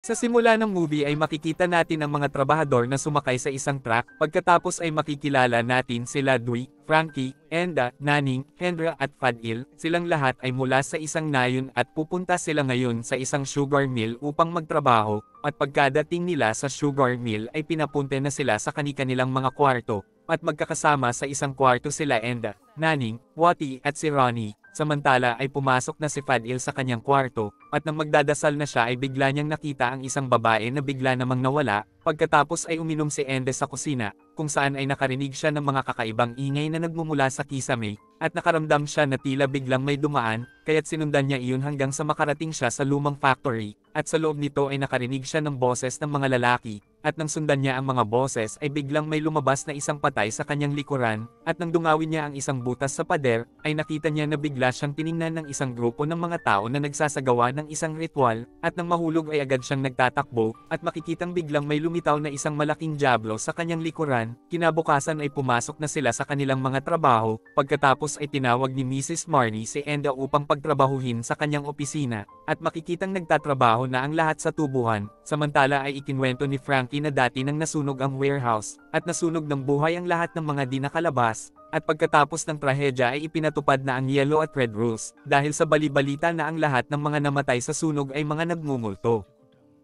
Sa simula ng movie ay makikita natin ang mga trabahador na sumakay sa isang truck, pagkatapos ay makikilala natin sila Dewey, Frankie, Enda, Naning, Hendra at Fadil. Silang lahat ay mula sa isang nayon at pupunta sila ngayon sa isang sugar mill upang magtrabaho, at pagkadating nila sa sugar mill ay pinapunte na sila sa kani-kanilang mga kwarto, at magkakasama sa isang kwarto sila Enda, Naning, Wati at si Ronnie. Samantala ay pumasok na si Fadil sa kanyang kwarto, at nang magdadasal na siya ay bigla niyang nakita ang isang babae na bigla namang nawala, pagkatapos ay uminom si Ende sa kusina, kung saan ay nakarinig siya ng mga kakaibang ingay na nagmumula sa kisame, at nakaramdam siya na tila biglang may dumaan, kaya't sinundan niya iyon hanggang sa makarating siya sa lumang factory, at sa loob nito ay nakarinig siya ng boses ng mga lalaki, at nang sundan niya ang mga boses ay biglang may lumabas na isang patay sa kanyang likuran, at nang dungawin niya ang isang butas sa pader, ay nakita niya na bigla siyang tiningnan ng isang grupo ng mga tao na nagsasagawa ng isang ritual, at nang mahulog ay agad siyang nagtatakbo, at makikitang biglang may lumitaw na isang malaking dyablo sa kanyang likuran. Kinabukasan ay pumasok na sila sa kanilang mga trabaho, pagkatapos ay tinawag ni Mrs. Marnie si Enda upang pagtrabahuhin sa kanyang opisina, at makikitang nagtatrabaho na ang lahat sa tubuhan, samantala ay ikinwento ni Frankie na dati nang nasunog ang warehouse, at nasunog ng buhay ang lahat ng mga di nakalabas, at pagkatapos ng trahedya ay ipinatupad na ang yellow at red rules, dahil sa bali-balita na ang lahat ng mga namatay sa sunog ay mga nagmumulto.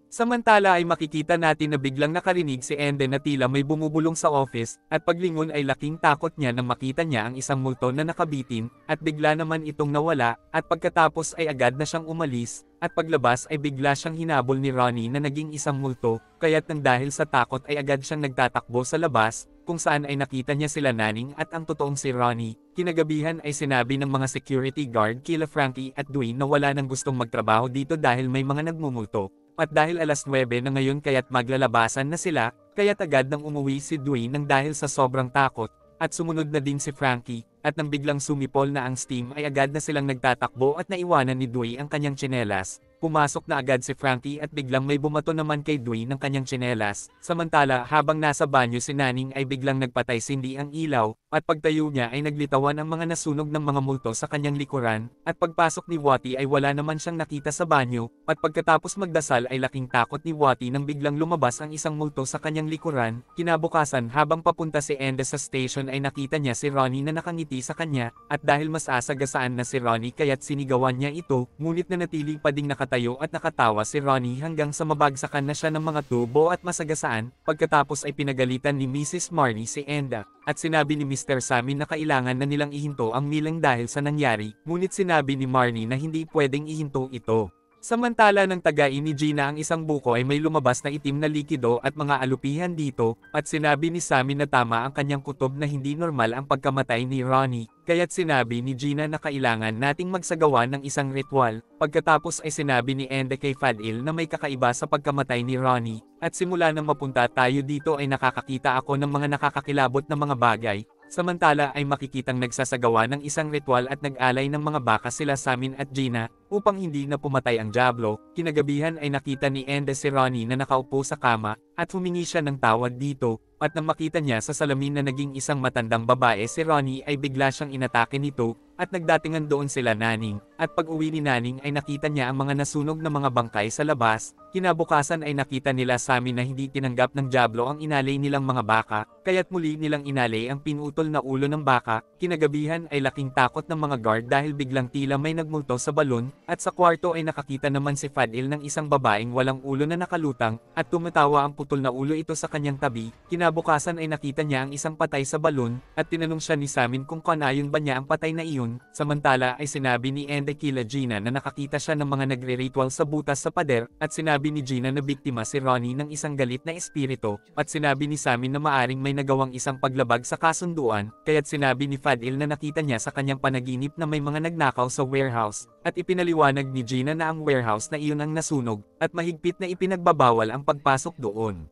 Samantala ay makikita natin na biglang nakarinig si Ende na tila may bumubulong sa office, at paglingon ay laking takot niya nang makita niya ang isang multo na nakabitin, at bigla naman itong nawala, at pagkatapos ay agad na siyang umalis, at paglabas ay bigla siyang hinabol ni Ronnie na naging isang multo, kaya't nang dahil sa takot ay agad siyang nagtatakbo sa labas, kung saan ay nakita niya sila Naning at ang totoong si Ronnie. Kinagabihan ay sinabi ng mga security guard kila Frankie at Dewey na wala nang gustong magtrabaho dito dahil may mga nagmumulto. At dahil alas 9 na ngayon kaya't maglalabasan na sila, kaya't agad nang umuwi si Dewey nang dahil sa sobrang takot, at sumunod na din si Frankie, at nang biglang sumipol na ang steam ay agad na silang nagtatakbo at naiwanan ni Dewey ang kanyang tsinelas. Pumasok na agad si Frankie at biglang may bumato naman kay Dewey ng kanyang tsinelas. Samantala habang nasa banyo si Naning ay biglang nagpatay sindi ang ilaw, at pagtayo niya ay naglitawan ang mga nasunog ng mga multo sa kanyang likuran, at pagpasok ni Wati ay wala naman siyang nakita sa banyo, at pagkatapos magdasal ay laking takot ni Wati nang biglang lumabas ang isang multo sa kanyang likuran. Kinabukasan habang papunta si Ende sa station ay nakita niya si Ronnie na nakangiti sa kanya, at dahil mas asagasaan na si Ronnie kaya't sinigawan niya ito, ngunit nanatili pa ding nakatayo at nakatawa si Ronnie hanggang sa mabagsakan na siya ng mga tubo at masagasaan. Pagkatapos ay pinagalitan ni Mrs. Marnie si Enda, at sinabi ni Mr. Samin na kailangan na nilang ihinto ang milang dahil sa nangyari, ngunit sinabi ni Marnie na hindi pwedeng ihinto ito. Samantala ng tagain ni Gina ang isang buko ay may lumabas na itim na likido at mga alupihan dito, at sinabi ni Samin na tama ang kanyang kutob na hindi normal ang pagkamatay ni Ronnie, kaya't sinabi ni Gina na kailangan nating magsagawa ng isang ritual. Pagkatapos ay sinabi ni Ende kay Fadil na may kakaiba sa pagkamatay ni Ronnie, at simula nang mapunta tayo dito ay nakakakita ako ng mga nakakakilabot na mga bagay. Samantala ay makikitang nagsasagawa ng isang ritual at nag-alay ng mga baka sila Samin at Gina, upang hindi na pumatay ang Diablo. Kinagabihan ay nakita ni Ende si Ronnie na nakaupo sa kama, at humingi siya ng tawad dito, at nang makita niya sa salamin na naging isang matandang babae si Ronnie ay bigla siyang inatake nito, at nagdatingan doon sila Naning, at pag-uwi ni Naning ay nakita niya ang mga nasunog na mga bangkay sa labas. Kinabukasan ay nakita nila Samin na hindi tinanggap ng Diablo ang inalay nilang mga baka, kaya't muli nilang inalay ang pinutol na ulo ng baka. Kinagabihan ay laking takot ng mga guard dahil biglang tila may nagmulto sa balon, at sa kwarto ay nakakita naman si Fadil ng isang babaeng walang ulo na nakalutang, at tumatawa ang putol na ulo ito sa kanyang tabi. Kinabukasan ay nakita niya ang isang patay sa balon, at tinanong siya ni Samin kung kanayon ba niya ang patay na iyon. Samantala ay sinabi ni Ende kila Gina na nakakita siya ng mga nagre-ritual sa butas sa pader, at sinabi ni Gina na biktima si Ronnie ng isang galit na espiritu, at sinabi ni Samin na maaring may nagawang isang paglabag sa kasunduan, kaya't sinabi ni Fadil na nakita niya sa kanyang panaginip na may mga nagnakaw sa warehouse, at ipinaliwanag ni Gina na ang warehouse na iyon ang nasunog, at mahigpit na ipinagbabawal ang pagpasok doon.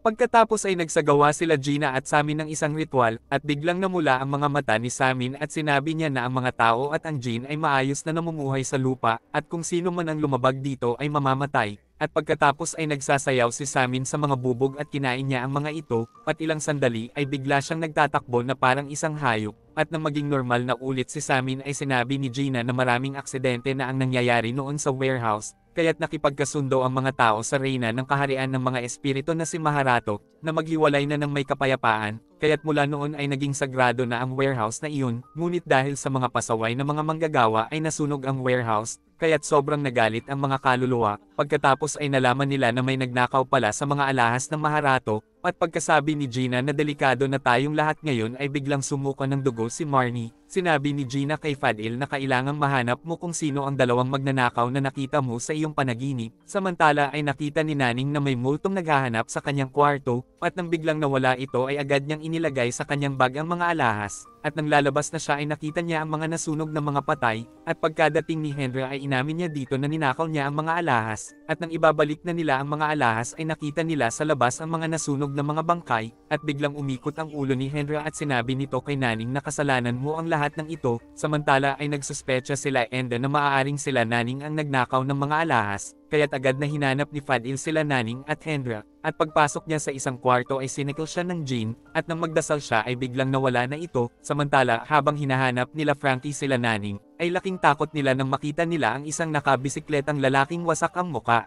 Pagkatapos ay nagsagawa sila Gina at Samin ng isang ritual, at biglang namula ang mga mata ni Samin at sinabi niya na ang mga tao at ang Jinn ay maayos na namumuhay sa lupa, at kung sino man ang lumabag dito ay mamamatay. At pagkatapos ay nagsasayaw si Samin sa mga bubog at kinain niya ang mga ito, at ilang sandali ay bigla siyang nagtatakbo na parang isang hayop, at nang maging normal na ulit si Samin ay sinabi ni Gina na maraming aksidente na ang nangyayari noon sa warehouse. kaya't nakipagkasundo ang mga tao sa reyna ng kaharian ng mga espiritu na si Maharato, na maghiwalay na ng may kapayapaan, kaya't mula noon ay naging sagrado na ang warehouse na iyon, ngunit dahil sa mga pasaway na mga manggagawa ay nasunog ang warehouse, kaya't sobrang nagalit ang mga kaluluwa, pagkatapos ay nalaman nila na may nagnakaw pala sa mga alahas ng Maharato, at pagkasabi ni Gina na delikado na tayong lahat ngayon ay biglang sumuka ng dugo si Marnie. Sinabi ni Gina kay Fadil na kailangang mahanap mo kung sino ang dalawang magnanakaw na nakita mo sa iyong panaginip, samantala ay nakita ni Naning na may multong naghahanap sa kanyang kwarto, at nang biglang nawala ito ay agad niyang inilagay sa kanyang bag ang mga alahas, at nang lalabas na siya ay nakita niya ang mga nasunog na mga patay, at pagkadating ni Henry ay inamin niya dito na ninakaw niya ang mga alahas, at nang ibabalik na nila ang mga alahas ay nakita nila sa labas ang mga nasunog na mga bangkay, at biglang umikot ang ulo ni Henry at sinabi nito kay Naning na kasalanan mo ang lahat ng ito, samantala ay nagsuspecha sila Enda na maaaring sila Naning ang nagnakaw ng mga alahas, kaya't agad na hinanap ni Fadil sila Naning at Hendra, at pagpasok niya sa isang kwarto ay sinikil siya ng Jean, at nang magdasal siya ay biglang nawala na ito, samantala habang hinahanap nila Frankie sila Naning, ay laking takot nila nang makita nila ang isang nakabisikletang lalaking wasak ang muka.